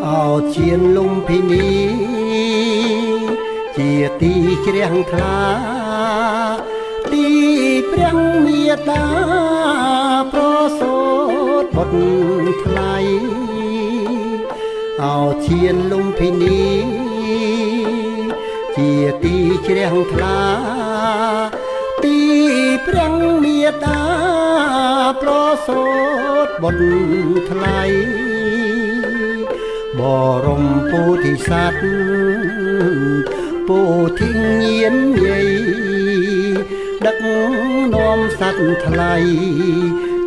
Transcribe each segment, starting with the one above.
អោជៀនលំភិនីជាទីជ្រះថ្លាទីព្រះមេតាប្រសូតបុត្រថ្លៃអោជៀនលំភិនីជាទីជ្រះថ្លាទីព្រះមេតាប្រសូតបុត្រថ្លៃបរមពោធិសត្វពោធិញាណយាយដឹកនាំសត្វថ្លៃ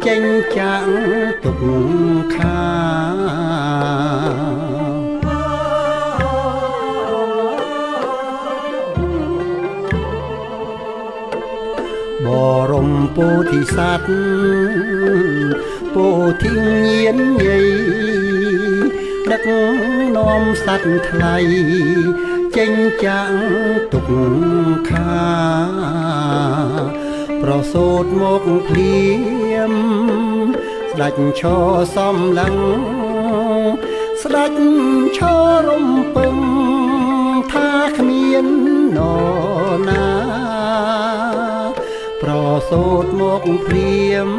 ចេញចាក់ទុកខាបរមពោធិសត្វពោធិញាណយាយដឹកនាំសត្វថ្លៃចេញចាក់ទុកខាប្រសូតមកភ្លាមស្ដេចឈរសំឡឹងស្ដេចឈររំពឹងថាគ្មាននរណាប្រសូតមកភ្លាម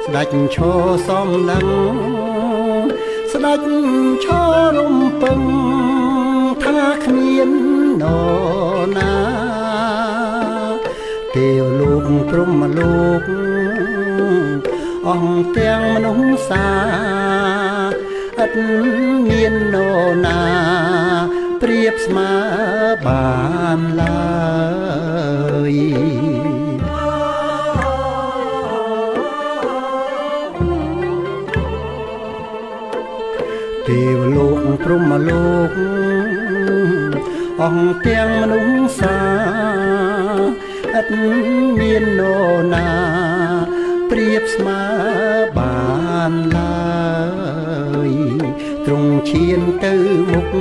ស្ដេចឈរសំឡឹងស្ដេចឈររំពឹងថាគ្មាននរណាទេវលោកព្រហ្មលោកអង្គទាំងមនុស្សសាឥតមាននរណាប្រៀបស្មើបានឡើយទេវលោកព្រហ្មលោកអង្គទាំងមនុស្សសាឥតមាននរណាប្រៀបស្មើបានឡើយទ្រង់ឈានទៅមុខ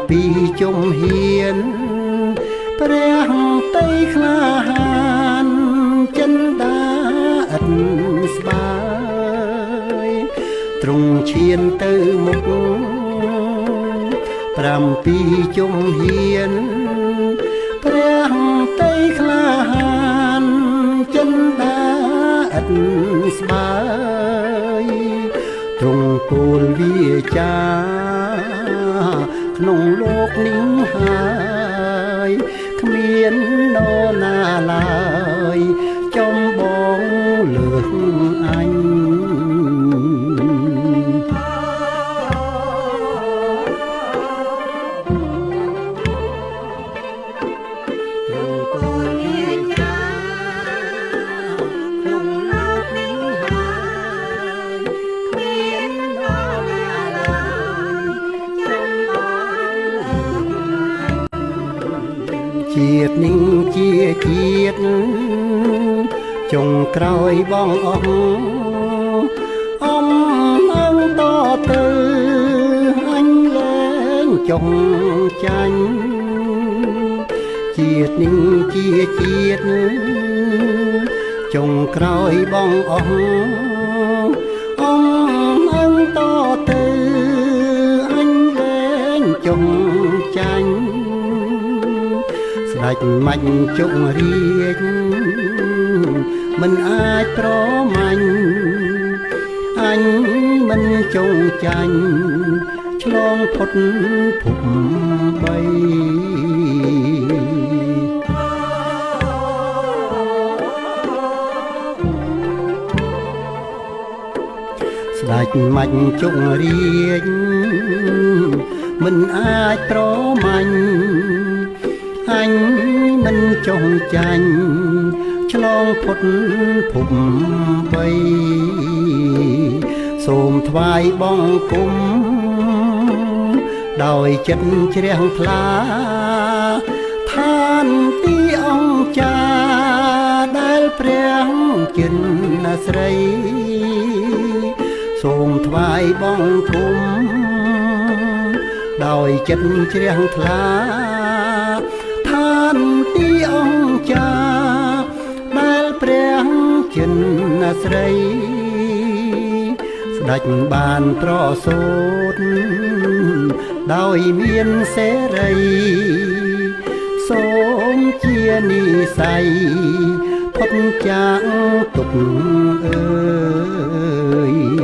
7ជុំហ៊ានព្រះតីក្លាហានចិន្តាឥតស្បើយទ្រង់ឈានទៅមុខ7ជុំហ៊ានព្រះតីក្លាហានចិន្តាឥតស្បើយទ្រង់ពោលវាចាក្នុងលោកនេះហើយគ្មាននរណាឡើយចំបងលើកអញជាតិនេះជាជាតិចុងក្រោយបងអស់អំនឹងតទៅអញលែងចុងចាញ់ជាតិនេះជាជាតិចុងក្រោយបងអស់អំនឹងតទៅអញលែងចុងចាញ់ស្ដេចមាញ់ជុករាជមិនអាចប្រមាញ់អញមិនចងចាញ់ឆ្លងផុតភពបីស្ដេចមាញ់ជុករាជមិនអាចប្រមាញ់អញមិនចងចាញ់ឆ្លងផុតភពបីសូមថ្វាយបង្គំដោយចិត្តជ្រះថ្លាឋានទីអង្គចាដែលព្រះចិនស្រីសូមថ្វាយបង្គំដោយចិត្តជ្រះថ្លាឋានទីអង្គចាដែលព្រះចិនស្រី ស្ ដាច់បានត្រសូតដោយមានសេរីសូមជានិស័យផុតចាកទុក្ខអើយ